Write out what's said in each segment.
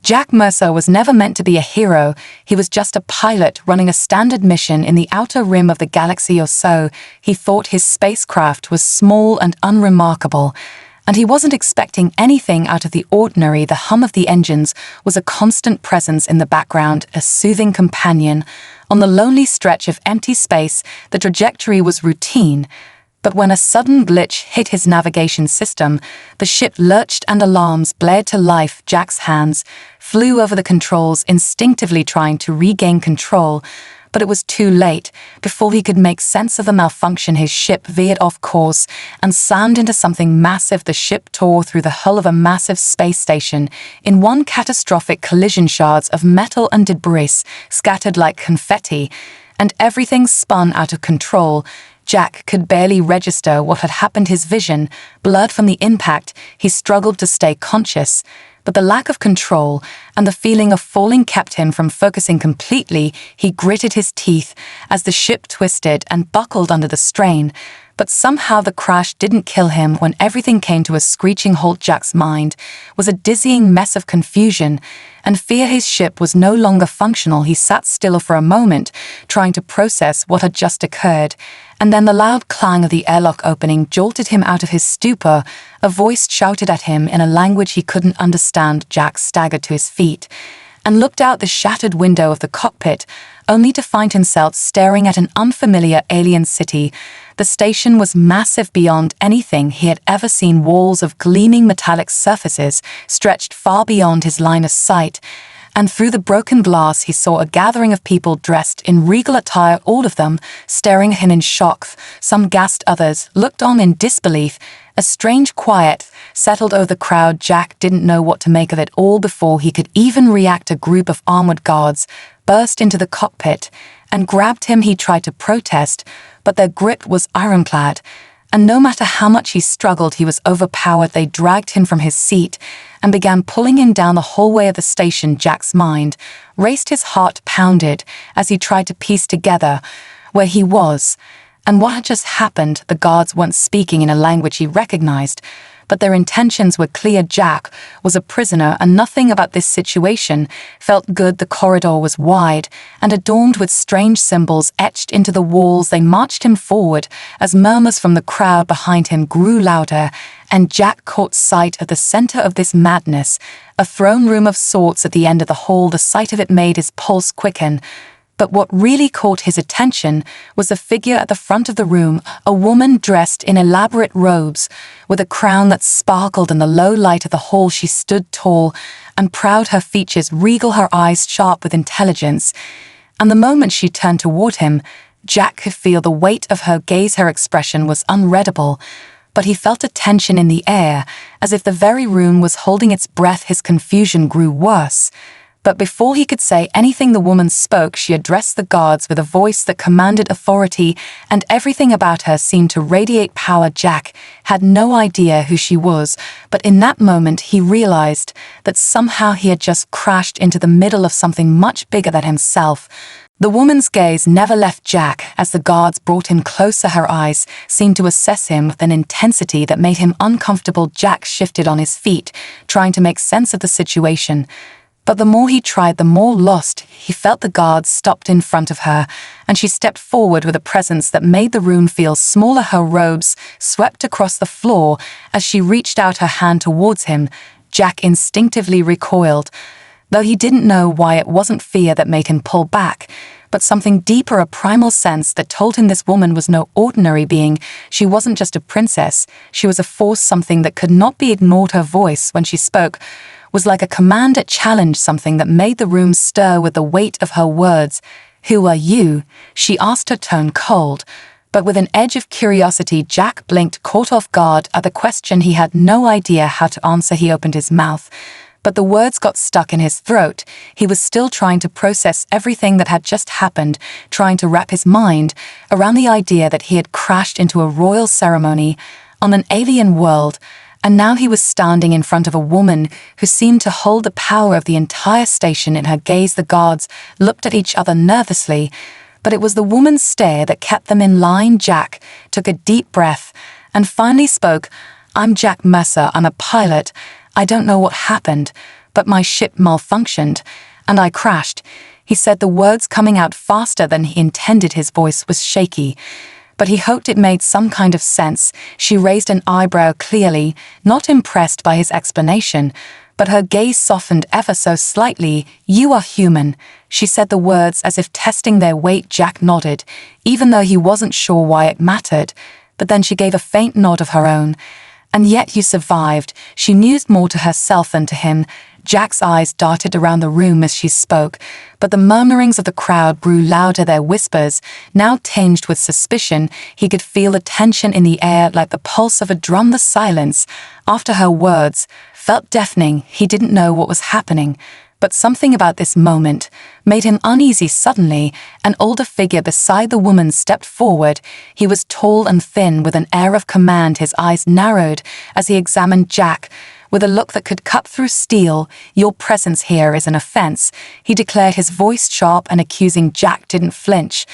Jack Mercer was never meant to be a hero. He was just a pilot running a standard mission in the outer rim of the galaxy or so. He thought his spacecraft was small and unremarkable, and he wasn't expecting anything out of the ordinary. The hum of the engines was a constant presence in the background, a soothing companion. On the lonely stretch of empty space, the trajectory was routine. But when a sudden glitch hit his navigation system, the ship lurched and alarms blared to life. Jack's hands flew over the controls, instinctively trying to regain control. But it was too late. Before he could make sense of the malfunction, his ship veered off course and slammed into something massive. The ship tore through the hull of a massive space station. In one catastrophic collision, shards of metal and debris scattered like confetti, and everything spun out of control. Jack could barely register what had happened. His vision blurred from the impact. He struggled to stay conscious, but the lack of control and the feeling of falling kept him from focusing completely. He gritted his teeth as the ship twisted and buckled under the strain. But somehow the crash didn't kill him. When everything came to a screeching halt, Jack's mind was a dizzying mess of confusion and fear. His ship was no longer functional. He sat still for a moment, trying to process what had just occurred. And then the loud clang of the airlock opening jolted him out of his stupor. A voice shouted at him in a language he couldn't understand. Jack staggered to his feet and looked out the shattered window of the cockpit, only to find himself staring at an unfamiliar alien city. The station was massive beyond anything he had ever seen. Walls of gleaming metallic surfaces stretched far beyond his line of sight, and through the broken glass he saw a gathering of people dressed in regal attire, all of them staring at him in shock. Some gasped, others looked on in disbelief. A strange quiet settled over the crowd. Jack didn't know what to make of it all. Before he could even react, a group of armored guards burst into the cockpit and grabbed him. He tried to protest, but their grip was ironclad, and no matter how much he struggled, he was overpowered. They dragged him from his seat and began pulling him down the hallway of the station. Jack's mind raced, his heart pounded as he tried to piece together where he was and what had just happened. The guards weren't speaking in a language he recognized, but their intentions were clear. Jack was a prisoner, and nothing about this situation felt good. The corridor was wide and adorned with strange symbols etched into the walls. They marched him forward as murmurs from the crowd behind him grew louder, and Jack caught sight of the center of this madness, a throne room of sorts at the end of the hall. The sight of it made his pulse quicken. But what really caught his attention was a figure at the front of the room, a woman dressed in elaborate robes, with a crown that sparkled in the low light of the hall. She stood tall and proud, her features regal, her eyes sharp with intelligence. And the moment she turned toward him, Jack could feel the weight of her gaze. Her expression was unreadable, but he felt a tension in the air, as if the very room was holding its breath. His confusion grew worse. But before he could say anything, the woman spoke. She addressed the guards with a voice that commanded authority, and everything about her seemed to radiate power. Jack had no idea who she was, but in that moment he realized that somehow he had just crashed into the middle of something much bigger than himself. The woman's gaze never left Jack as the guards brought him closer. Her eyes seemed to assess him with an intensity that made him uncomfortable. Jack shifted on his feet, trying to make sense of the situation. But the more he tried, the more lost he felt. The guards stopped in front of her, and she stepped forward with a presence that made the room feel smaller. Her robes swept across the floor as she reached out her hand towards him. Jack instinctively recoiled, though he didn't know why. It wasn't fear that made him pull back, but something deeper, a primal sense that told him this woman was no ordinary being. She wasn't just a princess, she was a force, something that could not be ignored. Her voice, when she spoke, was like a command, a challenge, something that made the room stir with the weight of her words. "Who are you?" she asked, her tone cold, but with an edge of curiosity. Jack blinked, caught off guard at the question. He had no idea how to answer. He opened his mouth, but the words got stuck in his throat. He was still trying to process everything that had just happened, trying to wrap his mind around the idea that he had crashed into a royal ceremony on an alien world, and now he was standing in front of a woman who seemed to hold the power of the entire station in her gaze. The guards looked at each other nervously, but it was the woman's stare that kept them in line. Jack took a deep breath and finally spoke. "I'm Jack Mercer. I'm a pilot. I don't know what happened, but my ship malfunctioned, and I crashed." He said the words coming out faster than he intended. His voice was shaky, but he hoped it made some kind of sense. She raised an eyebrow clearly, not impressed by his explanation, but her gaze softened ever so slightly. "You are human," she said the words as if testing their weight. Jack nodded, even though he wasn't sure why it mattered, but then she gave a faint nod of her own. "And yet you survived," she mused, more to herself than to him. Jack's eyes darted around the room as she spoke, but the murmurings of the crowd grew louder, their whispers now tinged with suspicion. He could feel the tension in the air like the pulse of a drum. The silence, after her words, felt deafening. He didn't know what was happening, but something about this moment made him uneasy. Suddenly, an older figure beside the woman stepped forward. He was tall and thin, with an air of command. His eyes narrowed as he examined Jack, with a look that could cut through steel. "Your presence here is an offense," he declared, his voice sharp and accusing. Jack didn't flinch,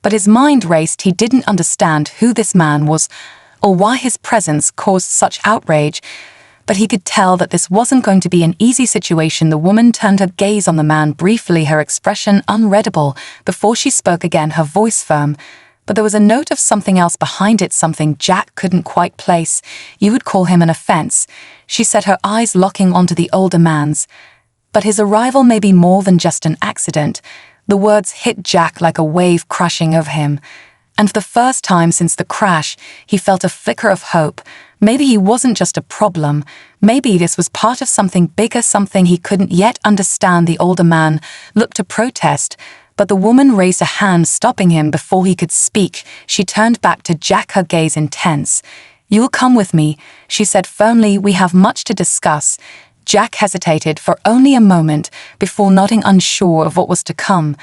but his mind raced. He didn't understand who this man was or why his presence caused such outrage, but he could tell that this wasn't going to be an easy situation. The woman turned her gaze on the man briefly, her expression unreadable, before she spoke again, her voice firm. But there was a note of something else behind it, something Jack couldn't quite place. "You would call him an offense," she said, her eyes locking onto the older man's. "But his arrival may be more than just an accident." The words hit Jack like a wave crashing over him, and for the first time since the crash, he felt a flicker of hope. Maybe he wasn't just a problem. Maybe this was part of something bigger, something he couldn't yet understand. The older man looked to protest, but the woman raised a hand, stopping him before he could speak. She turned back to Jack, her gaze intense. "You will come with me," she said firmly. "We have much to discuss." Jack hesitated for only a moment before nodding, unsure of what was to come.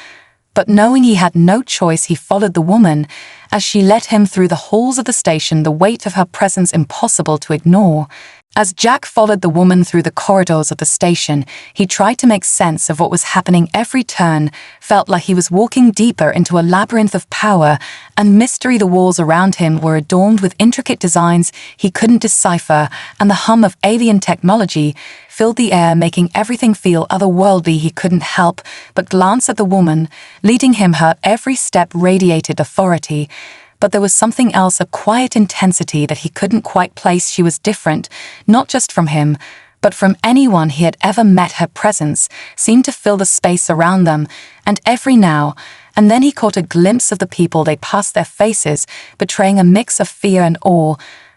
But knowing he had no choice, he followed the woman as she led him through the halls of the station, the weight of her presence impossible to ignore. As Jack followed the woman through the corridors of the station, he tried to make sense of what was happening. Every turn felt like he was walking deeper into a labyrinth of power and mystery. The walls around him were adorned with intricate designs he couldn't decipher, and the hum of alien technology filled the air, making everything feel otherworldly. He couldn't help but glance at the woman leading him. Her every step radiated authority. But there was something else, a quiet intensity that he couldn't quite place. She was different, not just from him, but from anyone he had ever met. Her presence seemed to fill the space around them, and every now and then he caught a glimpse of the people they passed, their faces betraying a mix of fear and awe,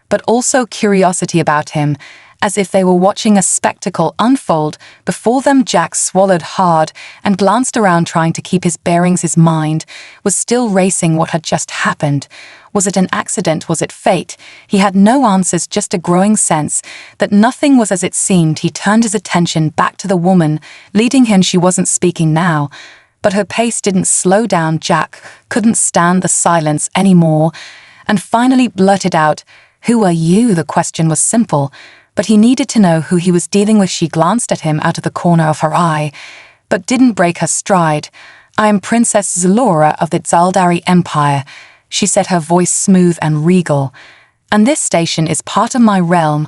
but also curiosity about him, as if they were watching a spectacle unfold before them. Jack swallowed hard and glanced around, trying to keep his bearings. His mind was still racing. What had just happened? Was it an accident? Was it fate? He had no answers, just a growing sense that nothing was as it seemed. He turned his attention back to the woman leading him. She wasn't speaking now, but her pace didn't slow down. Jack couldn't stand the silence anymore and finally blurted out, "Who are you?" The question was simple, but he needed to know who he was dealing with. She glanced at him out of the corner of her eye, but didn't break her stride. "I am Princess Zalora of the Zaldari Empire," she said, her voice smooth and regal. "And this station is part of my realm."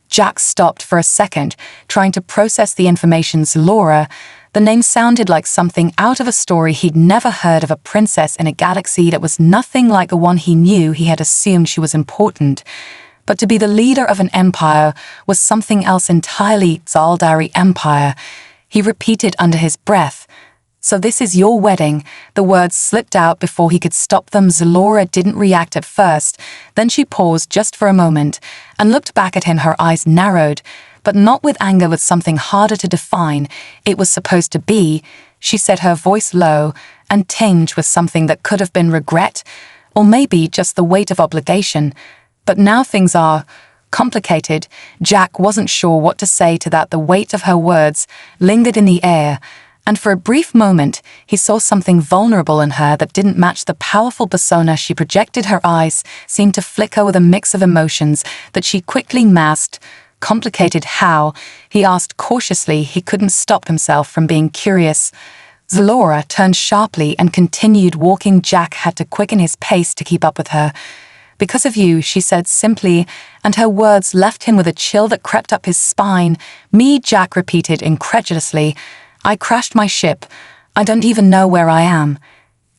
Jack stopped for a second, trying to process the information. Zalora, the name sounded like something out of a story. He'd never heard of a princess in a galaxy that was nothing like the one he knew. He had assumed she was important, but to be the leader of an empire was something else entirely. "Zaldari Empire," he repeated under his breath. "So this is your wedding?" The words slipped out before he could stop them. Zalora didn't react at first. Then she paused just for a moment and looked back at him, her eyes narrowed, but not with anger, with something harder to define. "It was supposed to be," she said, her voice low and tinged with something that could have been regret, or maybe just the weight of obligation. "But now things are complicated." Jack wasn't sure what to say to that. The weight of her words lingered in the air, and for a brief moment he saw something vulnerable in her that didn't match the powerful persona she projected. Her eyes seemed to flicker with a mix of emotions that she quickly masked. "Complicated how?" he asked cautiously. He couldn't stop himself from being curious. Zalora turned sharply and continued walking. Jack had to quicken his pace to keep up with her. Because of you, she said simply, and her words left him with a chill that crept up his spine. Me, Jack repeated incredulously. I crashed my ship. I don't even know where I am.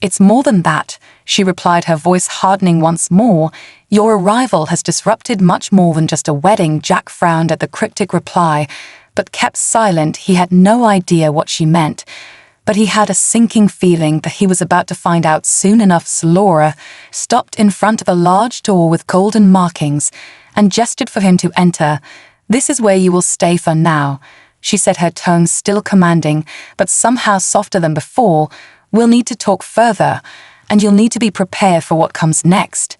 It's more than that, she replied, her voice hardening once more. Your arrival has disrupted much more than just a wedding. Jack frowned at the cryptic reply, but kept silent. He had no idea what she meant, but he had a sinking feeling that he was about to find out soon enough. Zalora stopped in front of a large door with golden markings and gestured for him to enter. This is where you will stay for now, she said, her tone still commanding, but somehow softer than before. We'll need to talk further, and you'll need to be prepared for what comes next.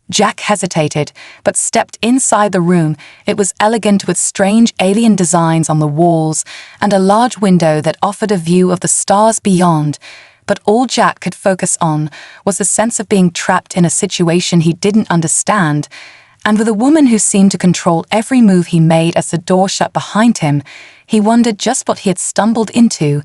Jack hesitated, but stepped inside the room. It was elegant, with strange alien designs on the walls and a large window that offered a view of the stars beyond. But all Jack could focus on was the sense of being trapped in a situation he didn't understand, and with a woman who seemed to control every move he made. As the door shut behind him, he wondered just what he had stumbled into,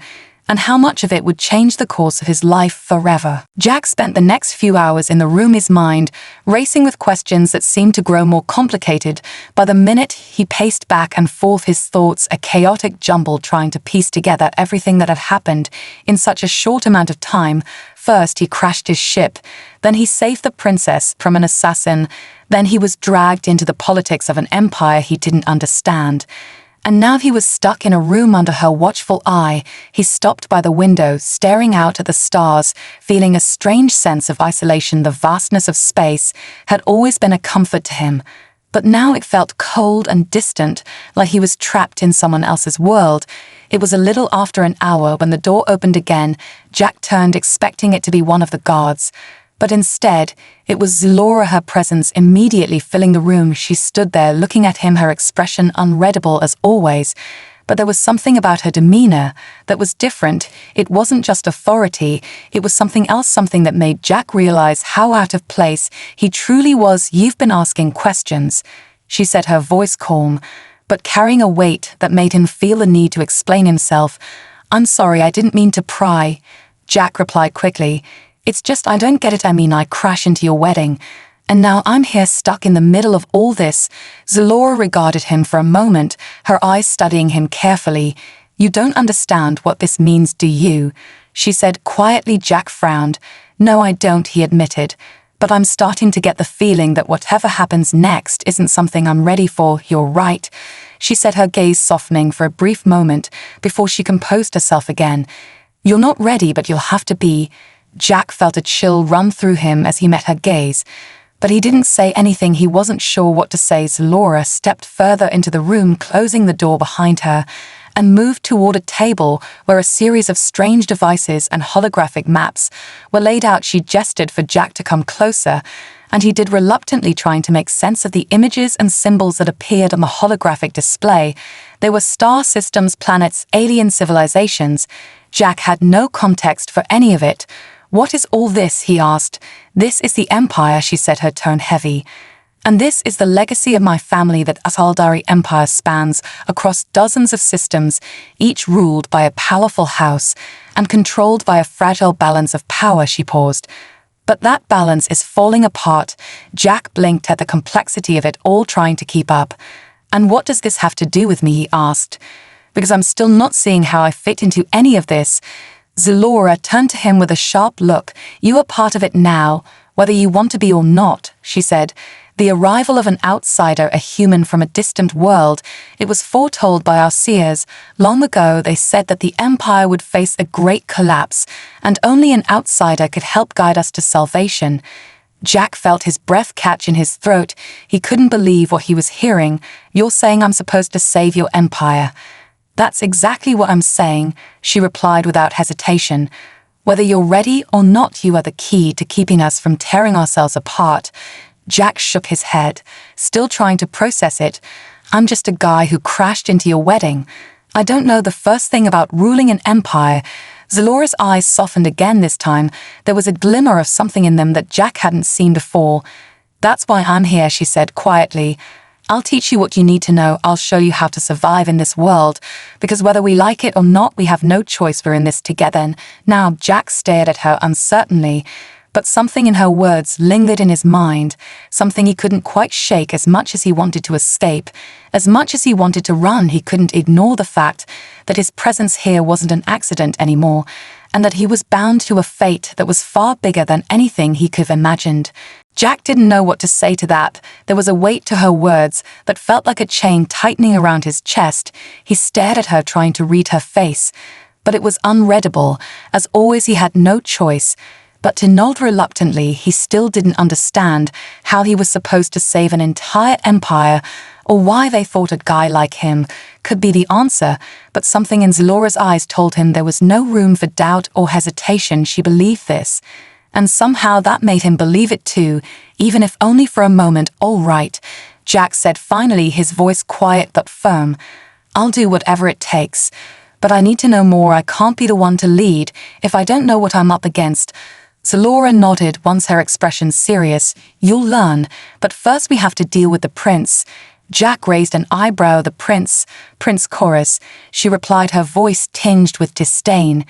and how much of it would change the course of his life forever. Jack spent the next few hours in the room, his mind racing with questions that seemed to grow more complicated by the minute. He paced back and forth, his thoughts a chaotic jumble, trying to piece together everything that had happened in such a short amount of time. First, he crashed his ship. Then he saved the princess from an assassin. Then he was dragged into the politics of an empire he didn't understand. And now he was stuck in a room under her watchful eye. He stopped by the window, staring out at the stars, feeling a strange sense of isolation. The vastness of space had always been a comfort to him, but now it felt cold and distant, like he was trapped in someone else's world. It was a little after an hour when the door opened again. Jack turned, expecting it to be one of the guards, but instead, it was Zalora, her presence immediately filling the room. She stood there looking at him, her expression unreadable as always, but there was something about her demeanor that was different. It wasn't just authority, it was something else, something that made Jack realize how out of place he truly was. You've been asking questions, she said, her voice calm, but carrying a weight that made him feel the need to explain himself. I'm sorry, I didn't mean to pry, Jack replied quickly. It's just I don't get it. I mean, I crash into your wedding, and now I'm here stuck in the middle of all this. Zalora regarded him for a moment, her eyes studying him carefully. You don't understand what this means, do you? She said quietly. Jack frowned. No, I don't, he admitted, but I'm starting to get the feeling that whatever happens next isn't something I'm ready for. You're right, she said, her gaze softening for a brief moment before she composed herself again. You're not ready, but you'll have to be. Jack felt a chill run through him as he met her gaze, but he didn't say anything. He wasn't sure what to say. Zalora stepped further into the room, closing the door behind her, and moved toward a table where a series of strange devices and holographic maps were laid out. She gestured for Jack to come closer, and he did, reluctantly, trying to make sense of the images and symbols that appeared on the holographic display. There were star systems, planets, alien civilizations. Jack had no context for any of it. What is all this? He asked. This is the Empire, she said, her tone heavy. And this is the legacy of my family. That Asaldari Empire spans across dozens of systems, each ruled by a powerful house and controlled by a fragile balance of power. She paused. But that balance is falling apart. Jack blinked at the complexity of it all, trying to keep up. And what does this have to do with me? He asked. Because I'm still not seeing how I fit into any of this. Zalora turned to him with a sharp look. You are part of it now, whether you want to be or not, she said. The arrival of an outsider, a human from a distant world. It was foretold by our seers. Long ago, they said that the Empire would face a great collapse, and only an outsider could help guide us to salvation. Jack felt his breath catch in his throat. He couldn't believe what he was hearing. You're saying I'm supposed to save your empire? That's exactly what I'm saying, she replied without hesitation. Whether you're ready or not, you are the key to keeping us from tearing ourselves apart. Jack shook his head, still trying to process it. I'm just a guy who crashed into your wedding. I don't know the first thing about ruling an empire. Zalora's eyes softened again this time. There was a glimmer of something in them that Jack hadn't seen before. That's why I'm here, she said quietly. I'll teach you what you need to know. I'll show you how to survive in this world, because whether we like it or not, we have no choice. We're in this together. Now Jack stared at her uncertainly, But something in her words lingered in his mind, something he couldn't quite shake. As much as he wanted to escape, as much as he wanted to run, he couldn't ignore the fact that his presence here wasn't an accident anymore, and that he was bound to a fate that was far bigger than anything he could have imagined. Jack didn't know what to say to that. There was a weight to her words that felt like a chain tightening around his chest. He stared at her, trying to read her face, but it was unreadable. As always, he had no choice. But to nod reluctantly, he still didn't understand how he was supposed to save an entire empire, or why they thought a guy like him could be the answer. But something in Zelora's eyes told him there was no room for doubt or hesitation. She believed this, and somehow that made him believe it too, even if only for a moment. "All right," Jack said finally, his voice quiet but firm. "I'll do whatever it takes, but I need to know more. I can't be the one to lead if I don't know what I'm up against." Zelora nodded, once her expression serious. "You'll learn, but first we have to deal with the prince." Jack raised an eyebrow. "The prince, Prince Chorus," she replied, her voice tinged with disdain.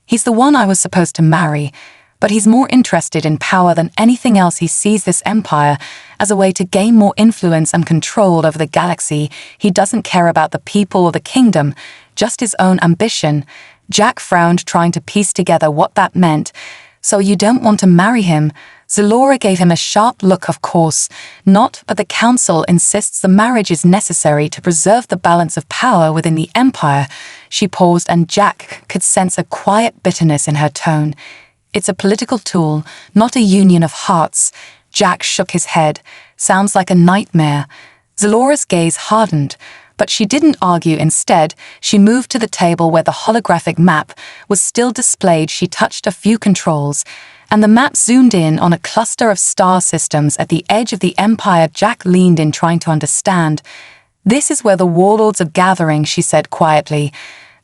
"He's the one I was supposed to marry, but he's more interested in power than anything else. He sees this empire as a way to gain more influence and control over the galaxy. He doesn't care about the people or the kingdom, just his own ambition." Jack frowned, trying to piece together what that meant. "So you don't want to marry him?" Zelora gave him a sharp look. "Of course not, but the council insists the marriage is necessary to preserve the balance of power within the empire." She paused, and Jack could sense a quiet bitterness in her tone. "It's a political tool, not a union of hearts." Jack shook his head. "Sounds like a nightmare." Zelora's gaze hardened, but she didn't argue. Instead, she moved to the table where the holographic map was still displayed. She touched a few controls, and the map zoomed in on a cluster of star systems at the edge of the empire. Jack leaned in, trying to understand. "This is where the warlords are gathering," she said quietly.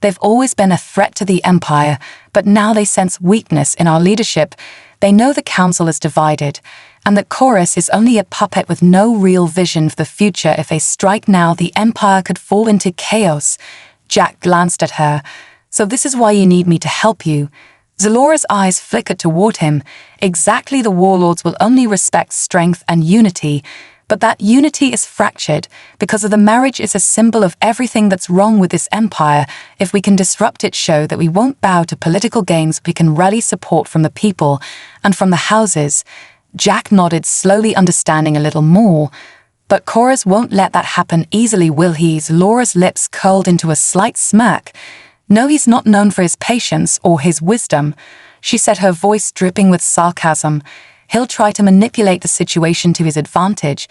"They've always been a threat to the empire, but now they sense weakness in our leadership. They know the council is divided, and that Chorus is only a puppet with no real vision for the future. If they strike now, the empire could fall into chaos." Jack glanced at her. "So this is why you need me to help you?" Zelora's eyes flickered toward him. "Exactly. The warlords will only respect strength and unity, but that unity is fractured because of the marriage is a symbol of everything that's wrong with this empire. If we can disrupt it, show that we won't bow to political gains, we can rally support from the people and from the houses." Jack nodded, slowly understanding a little more. "But Chorus won't let that happen easily, will he?" Laura's lips curled into a slight smirk. "No, he's not known for his patience or his wisdom," she said, her voice dripping with sarcasm. "He'll try to manipulate the situation to his advantage,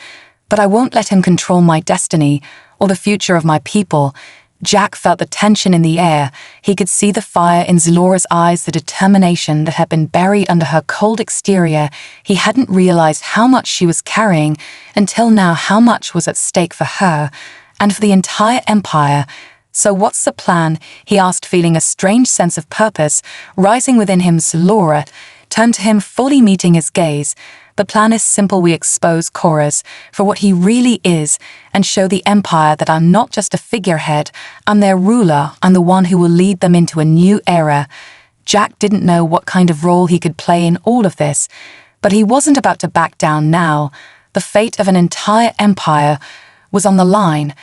but I won't let him control my destiny or the future of my people." Jack felt the tension in the air. He could see the fire in Zelora's eyes, the determination that had been buried under her cold exterior. He hadn't realized how much she was carrying until now, how much was at stake for her and for the entire empire. "So what's the plan?" he asked, feeling a strange sense of purpose rising within him. Zelora turned to him, fully meeting his gaze. "The plan is simple. We expose Chorus for what he really is and show the empire that I'm not just a figurehead. I'm their ruler. I'm the one who will lead them into a new era." Jack didn't know what kind of role he could play in all of this, but he wasn't about to back down now. The fate of an entire empire was on the line,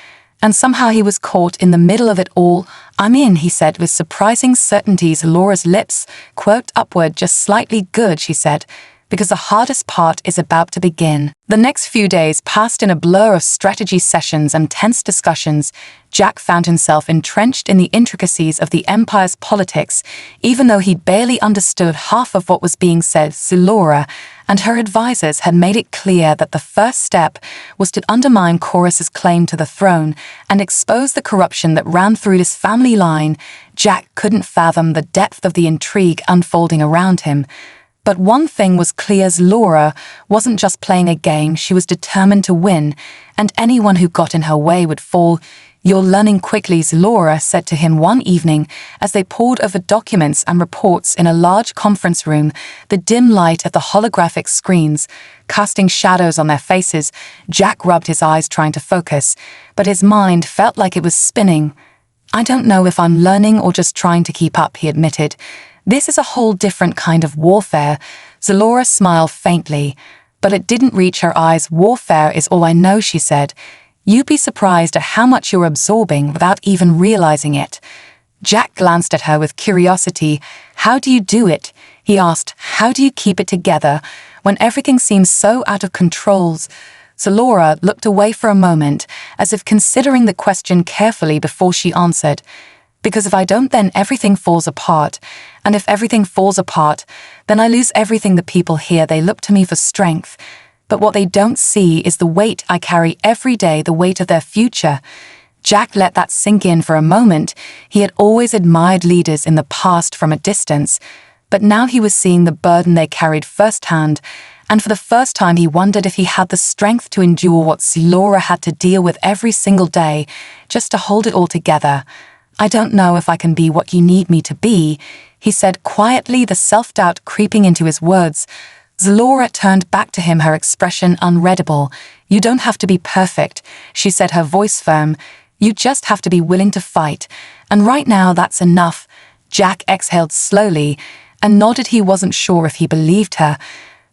and somehow he was caught in the middle of it all. "I'm in," he said with surprising certainty. Laura's lips quirked upward just slightly. "Good," she said, "because the hardest part is about to begin." The next few days passed in a blur of strategy sessions and tense discussions. Jack found himself entrenched in the intricacies of the Empire's politics, even though he barely understood half of what was being said. Zelora and her advisors had made it clear that the first step was to undermine Chorus's claim to the throne and expose the corruption that ran through this family line. Jack couldn't fathom the depth of the intrigue unfolding around him. But one thing was clear: Zelora wasn't just playing a game, she was determined to win, and anyone who got in her way would fall. "You're learning quickly," Zelora said to him one evening as they pored over documents and reports in a large conference room, the dim light of the holographic screens casting shadows on their faces. Jack rubbed his eyes, trying to focus, but his mind felt like it was spinning. "I don't know if I'm learning or just trying to keep up," he admitted. This is a whole different kind of warfare. Zalora smiled faintly, but it didn't reach her eyes. Warfare is all I know, she said. You'd be surprised at how much you're absorbing without even realizing it. Jack glanced at her with curiosity. How do you do it? He asked. How do you keep it together when everything seems so out of control? Zalora looked away for a moment, as if considering the question carefully before she answered. Because if I don't, then everything falls apart. And if everything falls apart, then I lose everything the people here. They look to me for strength. But what they don't see is the weight I carry every day, the weight of their future. Jack let that sink in for a moment. He had always admired leaders in the past from a distance, but now he was seeing the burden they carried firsthand, and for the first time he wondered if he had the strength to endure what Zalora had to deal with every single day, just to hold it all together. I don't know if I can be what you need me to be, he said quietly, the self-doubt creeping into his words. Zalora turned back to him, her expression unreadable. You don't have to be perfect, she said, her voice firm. You just have to be willing to fight. And right now, that's enough. Jack exhaled slowly and nodded. He wasn't sure if he believed her,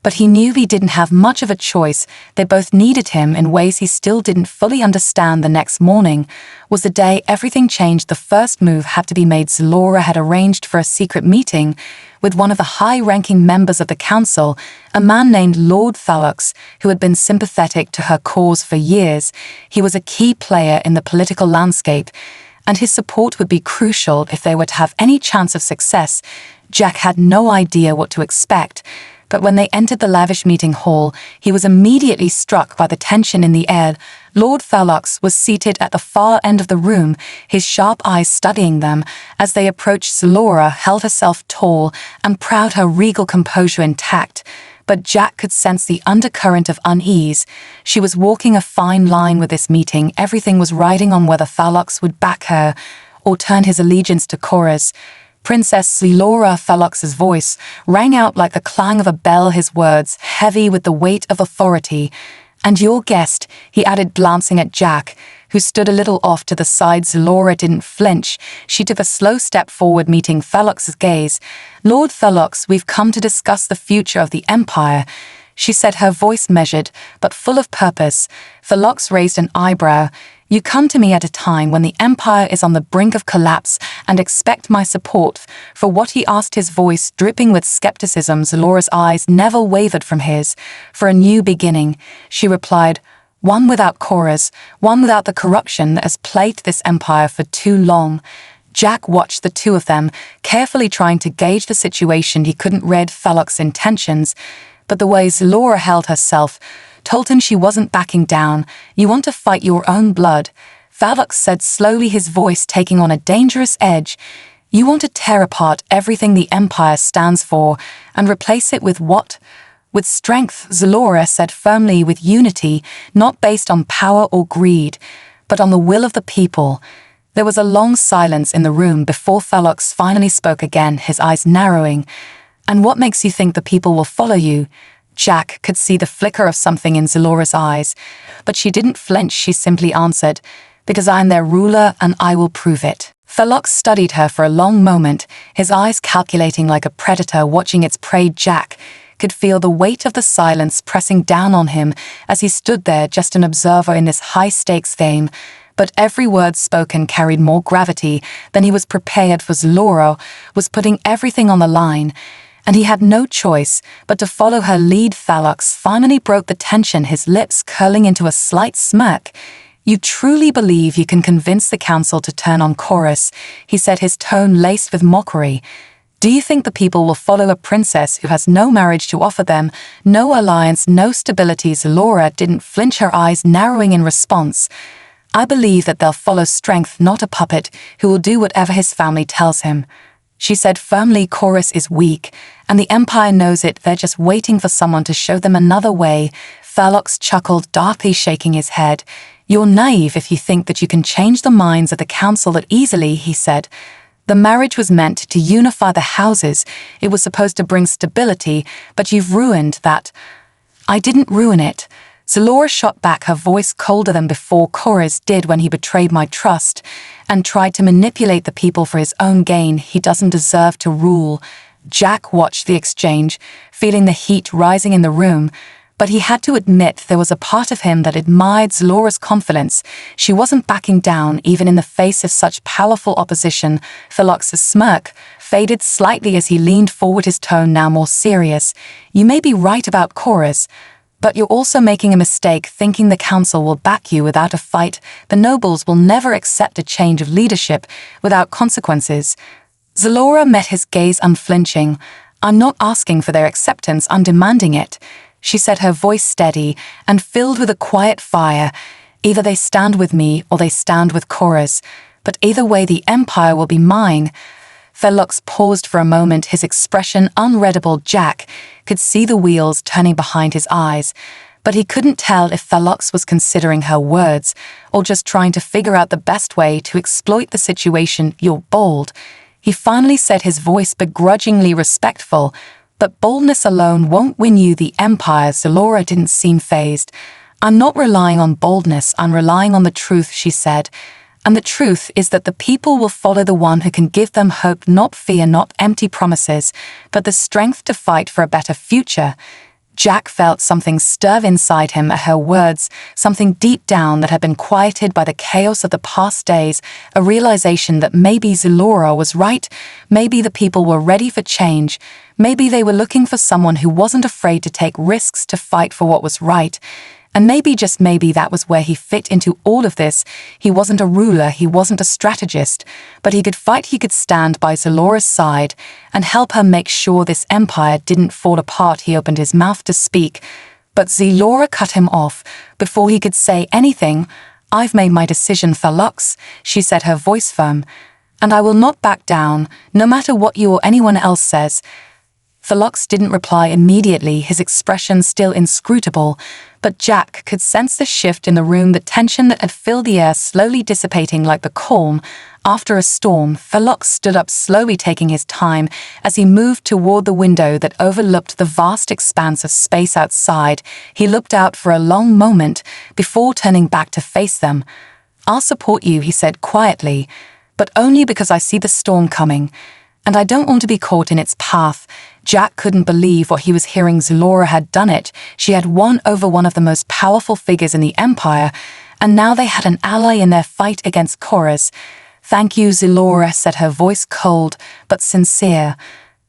but he knew he didn't have much of a choice. They both needed him in ways he still didn't fully understand. The next morning was the day everything changed. The first move had to be made. Zalora had arranged for a secret meeting with one of the high-ranking members of the council, a man named Lord Thalox, who had been sympathetic to her cause for years. He was a key player in the political landscape, and his support would be crucial if they were to have any chance of success. Jack had no idea what to expect, but when they entered the lavish meeting hall, he was immediately struck by the tension in the air. Lord Thalox was seated at the far end of the room, his sharp eyes studying them. As they approached, Zalora held herself tall and proud, her regal composure intact, but Jack could sense the undercurrent of unease. She was walking a fine line with this meeting. Everything was riding on whether Thalox would back her or turn his allegiance to Chorus. Princess Zalora. Thalox's voice rang out like the clang of a bell, his words heavy with the weight of authority. And your guest, he added, glancing at Jack, who stood a little off to the side. Zalora didn't flinch. She took a slow step forward, meeting Thalox's gaze. Lord Thalox, we've come to discuss the future of the Empire, she said, her voice measured but full of purpose. Thalox raised an eyebrow. You come to me at a time when the Empire is on the brink of collapse and expect my support for what? He asked, his voice dripping with skepticism. Zalora's eyes never wavered from his. For a new beginning, she replied. One without Chorus, one without the corruption that has plagued this empire for too long. Jack watched the two of them, carefully trying to gauge the situation. He couldn't read Thalox's intentions, but the way Zalora held herself told him she wasn't backing down. You want to fight your own blood, Thalox said slowly, his voice taking on a dangerous edge. You want to tear apart everything the Empire stands for and replace it with what? With strength, Zalora said firmly, with unity, not based on power or greed, but on the will of the people. There was a long silence in the room before Thalox finally spoke again, his eyes narrowing. And what makes you think the people will follow you? Jack could see the flicker of something in Zalora's eyes, but she didn't flinch. She simply answered, because I am their ruler and I will prove it. Thalox studied her for a long moment, his eyes calculating like a predator watching its prey. Jack could feel the weight of the silence pressing down on him as he stood there, just an observer in this high-stakes game. But every word spoken carried more gravity than he was prepared for. Zalora was putting everything on the line, and he had no choice but to follow her lead. Thalox finally broke the tension, his lips curling into a slight smirk. You truly believe you can convince the council to turn on Chorus, he said, his tone laced with mockery. Do you think the people will follow a princess who has no marriage to offer them, no alliance, no stability? Zalora didn't flinch, her eyes narrowing in response. I believe that they'll follow strength, not a puppet who will do whatever his family tells him, she said firmly. Chorus is weak, and the Empire knows it. They're just waiting for someone to show them another way. Thalox chuckled, darkly shaking his head. You're naive if you think that you can change the minds of the council that easily, he said. The marriage was meant to unify the houses. It was supposed to bring stability, but you've ruined that. I didn't ruin it. Zalora shot back, her voice colder than before. Chorus did when he betrayed my trust, and tried to manipulate the people for his own gain. He doesn't deserve to rule. Jack watched the exchange, feeling the heat rising in the room, but he had to admit there was a part of him that admired Zelora's confidence. She wasn't backing down even in the face of such powerful opposition. Thalux's smirk faded slightly as he leaned forward, his tone now more serious. "You may be right about Chorus, but you're also making a mistake thinking the council will back you without a fight. The nobles will never accept a change of leadership without consequences." Zelora met his gaze unflinching. "I'm not asking for their acceptance, I'm demanding it," she said, her voice steady and filled with a quiet fire. "Either they stand with me or they stand with Chorus, but either way the Empire will be mine." Thalux paused for a moment, his expression unreadable. Jack could see the wheels turning behind his eyes, but he couldn't tell if Thalux was considering her words or just trying to figure out the best way to exploit the situation. "You're bold," he finally said, his voice begrudgingly respectful. "But boldness alone won't win you the Empire." Zelora didn't seem fazed. "I'm not relying on boldness, I'm relying on the truth," she said. "And the truth is that the people will follow the one who can give them hope, not fear, not empty promises, but the strength to fight for a better future." Jack felt something stir inside him at her words, something deep down that had been quieted by the chaos of the past days, a realization that maybe Zelora was right, maybe the people were ready for change, maybe they were looking for someone who wasn't afraid to take risks to fight for what was right. And maybe, just maybe, that was where he fit into all of this. He wasn't a ruler, he wasn't a strategist, but he could fight, he could stand by Zelora's side and help her make sure this empire didn't fall apart. He opened his mouth to speak, but Zelora cut him off before he could say anything. "I've made my decision, Thalux," she said, her voice firm, "and I will not back down, no matter what you or anyone else says." Thalux didn't reply immediately, his expression still inscrutable, but Jack could sense the shift in the room, the tension that had filled the air slowly dissipating like the calm after a storm. Thalux stood up slowly, taking his time as he moved toward the window that overlooked the vast expanse of space outside. He looked out for a long moment before turning back to face them. "I'll support you," he said quietly, "but only because I see the storm coming, and I don't want to be caught in its path." Jack couldn't believe what he was hearing. Zelora had done it. She had won over one of the most powerful figures in the Empire, and now they had an ally in their fight against Chorus. "Thank you," Zelora said, her voice cold but sincere.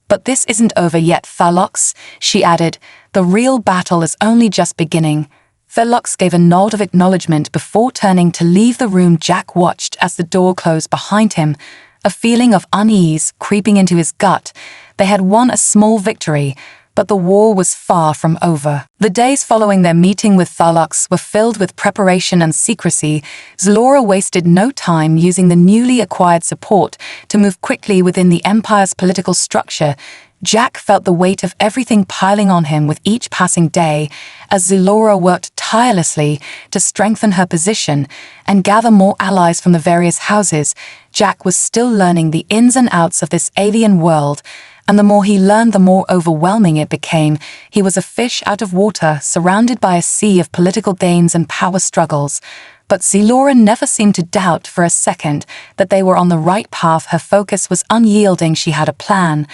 "But this isn't over yet, Thalux," she added. "The real battle is only just beginning." Thalux gave a nod of acknowledgement before turning to leave the room. Jack watched as the door closed behind him, a feeling of unease creeping into his gut. They had won a small victory, but the war was far from over. The days following their meeting with Thalux were filled with preparation and secrecy. Zelora wasted no time using the newly acquired support to move quickly within the Empire's political structure. Jack felt the weight of everything piling on him with each passing day as Zelora worked tirelessly to strengthen her position and gather more allies from the various houses. Jack was still learning the ins and outs of this alien world, and the more he learned, the more overwhelming it became. He was a fish out of water, surrounded by a sea of political gains and power struggles. But Zelora never seemed to doubt for a second that they were on the right path. Her focus was unyielding. She had a plan,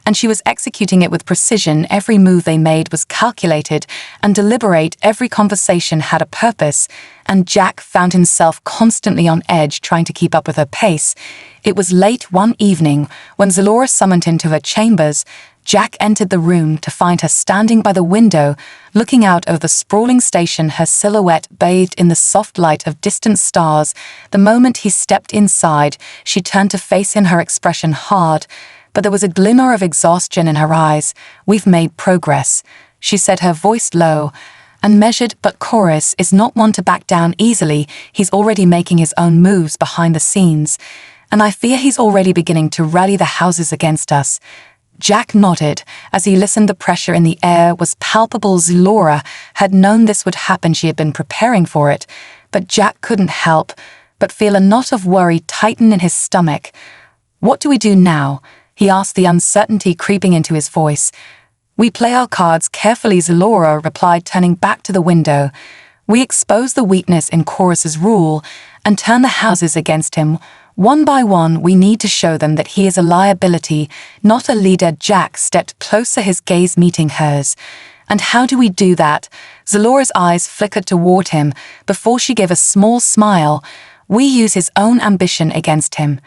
and she was executing it with precision. Every move they made was calculated and deliberate. Every conversation had a purpose, and Jack found himself constantly on edge, trying to keep up with her pace. It was late one evening when Zelora summoned him to her chambers. Jack entered the room to find her standing by the window, looking out over the sprawling station, her silhouette bathed in the soft light of distant stars. The moment he stepped inside, she turned to face him, her expression hard, but there was a glimmer of exhaustion in her eyes. "We've made progress," she said, her voice low and measured, "but Chorus is not one to back down easily. He's already making his own moves behind the scenes, and I fear he's already beginning to rally the houses against us." Jack nodded as he listened. The pressure in the air was palpable. Zelora had known this would happen. She had been preparing for it, but Jack couldn't help but feel a knot of worry tighten in his stomach. "What do we do now?" he asked, the uncertainty creeping into his voice. "We play our cards carefully," Zelora replied, turning back to the window. "We expose the weakness in Chorus's rule and turn the houses against him. One by one, we need to show them that he is a liability, not a leader. Jack stepped closer, his gaze meeting hers. And how do we do that? Zalora's eyes flickered toward him before she gave a small smile. We use his own ambition against him.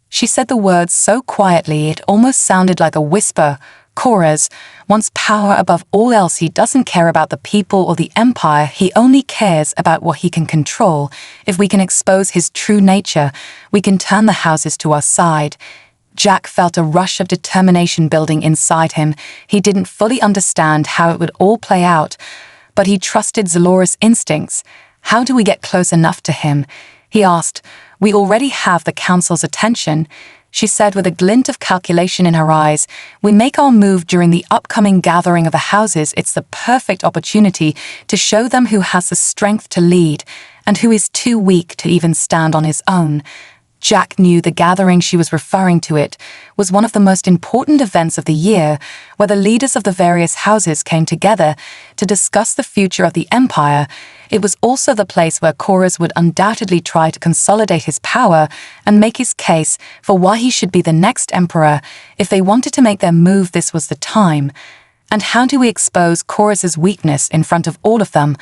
She said the words so quietly it almost sounded like a whisper. Korra's wants power above all else. He doesn't care about the people or the empire. He only cares about what he can control. If we can expose his true nature, we can turn the houses to our side. Jack felt a rush of determination building inside him. He didn't fully understand how it would all play out, but he trusted Zalora's instincts. How do we get close enough to him? He asked. We already have the council's attention, she said with a glint of calculation in her eyes. We make our move during the upcoming gathering of the houses. It's the perfect opportunity to show them who has the strength to lead and who is too weak to even stand on his own. Jack knew the gathering she was referring to it was one of the most important events of the year, where the leaders of the various houses came together to discuss the future of the empire. It was also the place where Korra's would undoubtedly try to consolidate his power and make his case for why he should be the next emperor. If they wanted to make their move, this was the time. And how do we expose Korra's weakness in front of all of them?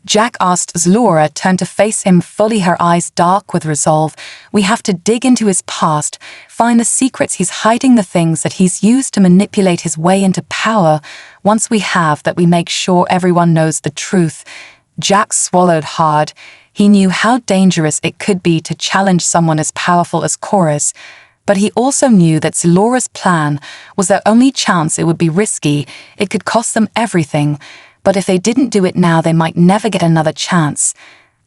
Jack asked. Zalora turned to face him fully, her eyes dark with resolve. We have to dig into his past, find the secrets he's hiding, the things that he's used to manipulate his way into power. Once we have that, we make sure everyone knows the truth. Jack swallowed hard. He knew how dangerous it could be to challenge someone as powerful as Korra's. But he also knew that Zalora's plan was their only chance. It would be risky. It could cost them everything. But if they didn't do it now, they might never get another chance.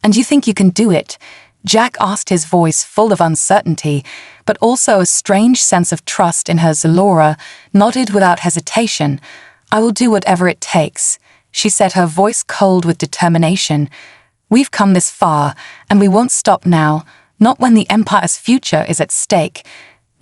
And you think you can do it? Jack asked, his voice full of uncertainty, but also a strange sense of trust in her. Zalora nodded without hesitation. I will do whatever it takes, she said, her voice cold with determination. We've come this far, and we won't stop now, not when the Empire's future is at stake.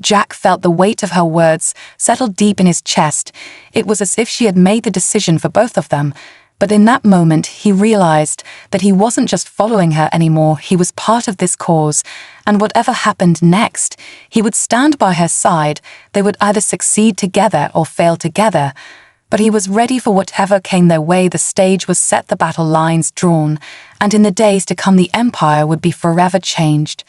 Jack felt the weight of her words settle deep in his chest. It was as if she had made the decision for both of them. But in that moment, he realized that he wasn't just following her anymore. He was part of this cause, and whatever happened next, he would stand by her side. They would either succeed together or fail together. But he was ready for whatever came their way. The stage was set, the battle lines drawn, and in the days to come, the Empire would be forever changed.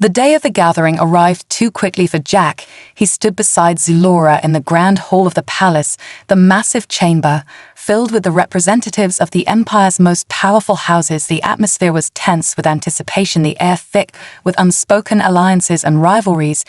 The day of the gathering arrived too quickly for Jack. He stood beside Zalora in the grand hall of the palace, the massive chamber, filled with the representatives of the Empire's most powerful houses. The atmosphere was tense with anticipation, the air thick with unspoken alliances and rivalries.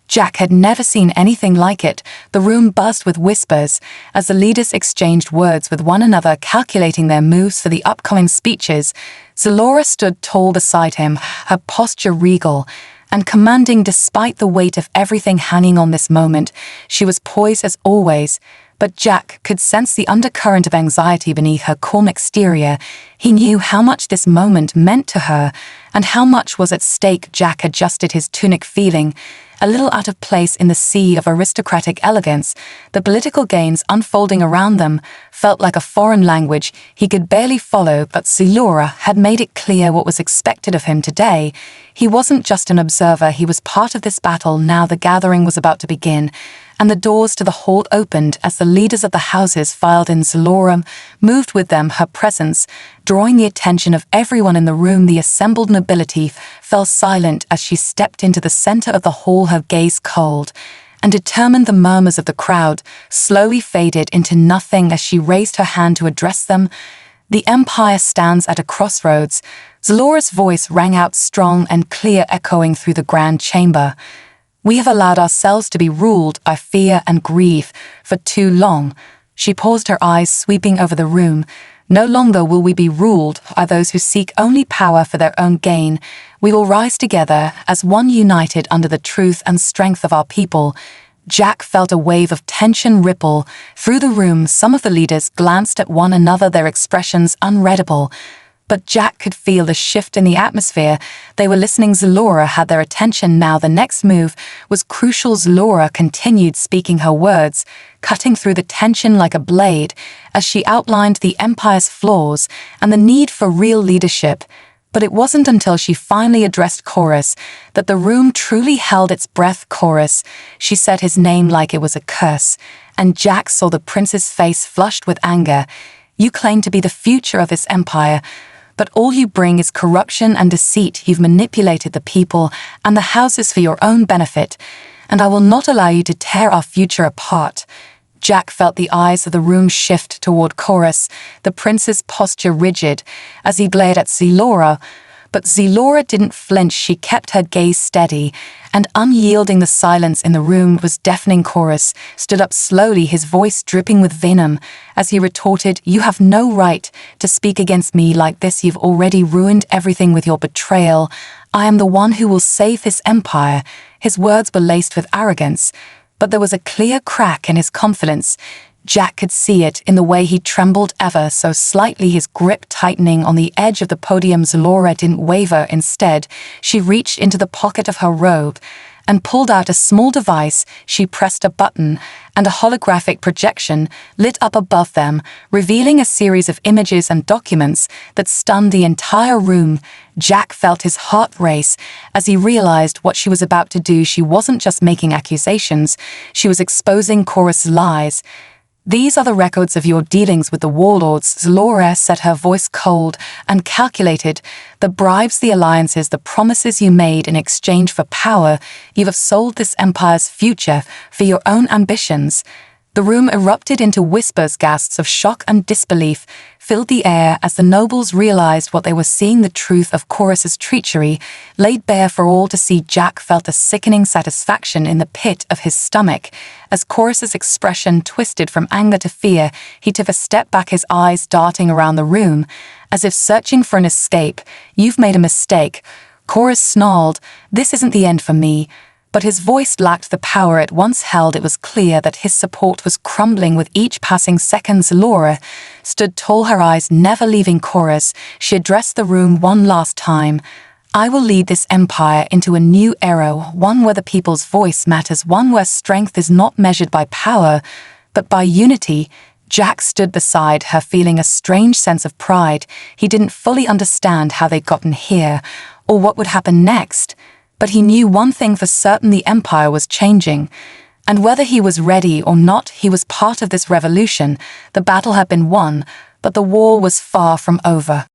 Jack had never seen anything like it. The room buzzed with whispers as the leaders exchanged words with one another, calculating their moves for the upcoming speeches. Zalora stood tall beside him, her posture regal and commanding despite the weight of everything hanging on this moment. She was poised as always, but Jack could sense the undercurrent of anxiety beneath her calm exterior. He knew how much this moment meant to her and how much was at stake. Jack adjusted his tunic, feeling a little out of place in the sea of aristocratic elegance. The political gains unfolding around them felt like a foreign language he could barely follow, but Zalora had made it clear what was expected of him today. He wasn't just an observer, he was part of this battle. Now the gathering was about to begin, and the doors to the hall opened as the leaders of the houses filed in. Zalora moved with them, her presence drawing the attention of everyone in the room. The assembled nobility fell silent as she stepped into the center of the hall, her gaze cold and determined. The murmurs of the crowd slowly faded into nothing as she raised her hand to address them. The Empire stands at a crossroads. Zalora's voice rang out strong and clear, echoing through the grand chamber. We have allowed ourselves to be ruled by fear and grief for too long. She paused, her eyes sweeping over the room. No longer will we be ruled by those who seek only power for their own gain. We will rise together as one, united under the truth and strength of our people. Jack felt a wave of tension ripple through the room. Some of the leaders glanced at one another, their expressions unreadable. But Jack could feel the shift in the atmosphere. They were listening. Zalora had their attention now. The next move was crucial. Zalora continued speaking, her words cutting through the tension like a blade as she outlined the Empire's flaws and the need for real leadership. But it wasn't until she finally addressed Chorus that the room truly held its breath. Chorus, she said his name like it was a curse, and Jack saw the prince's face flushed with anger. You claim to be the future of this empire, but all you bring is corruption and deceit. You've manipulated the people and the houses for your own benefit, and I will not allow you to tear our future apart. Jack felt the eyes of the room shift toward Chorus, the prince's posture rigid, as he glared at Zelora. But Zelora didn't flinch. She kept her gaze steady, and unyielding. The silence in the room was deafening. Chorus stood up slowly, his voice dripping with venom, as he retorted, "You have no right to speak against me like this. You've already ruined everything with your betrayal. I am the one who will save this empire." His words were laced with arrogance, but there was a clear crack in his confidence. Jack could see it in the way he trembled ever so slightly, his grip tightening on the edge of the podium. Zelora didn't waver. Instead, she reached into the pocket of her robe and pulled out a small device. She pressed a button, and a holographic projection lit up above them, revealing a series of images and documents that stunned the entire room. Jack felt his heart race as he realized what she was about to do. She wasn't just making accusations, she was exposing Chorus' lies. "These are the records of your dealings with the warlords," Zelora said, her voice cold and calculated. "The bribes, the alliances, the promises you made in exchange for power. You have sold this empire's future for your own ambitions." The room erupted into whispers. Gasps of shock and disbelief filled the air as the nobles realized what they were seeing. The truth of Chorus's treachery laid bare for all to see. Jack felt a sickening satisfaction in the pit of his stomach. As Chorus's expression twisted from anger to fear, he took a step back, his eyes darting around the room, as if searching for an escape. "You've made a mistake," Chorus snarled. "This isn't the end for me." But his voice lacked the power it once held. It was clear that his support was crumbling with each passing second. Zelora stood tall, her eyes never leaving Chorus. She addressed the room one last time. "I will lead this empire into a new era, one where the people's voice matters, one where strength is not measured by power, but by unity." Jack stood beside her, feeling a strange sense of pride. He didn't fully understand how they'd gotten here, or what would happen next. But he knew one thing for certain: the empire was changing. And whether he was ready or not, he was part of this revolution. The battle had been won, but the war was far from over.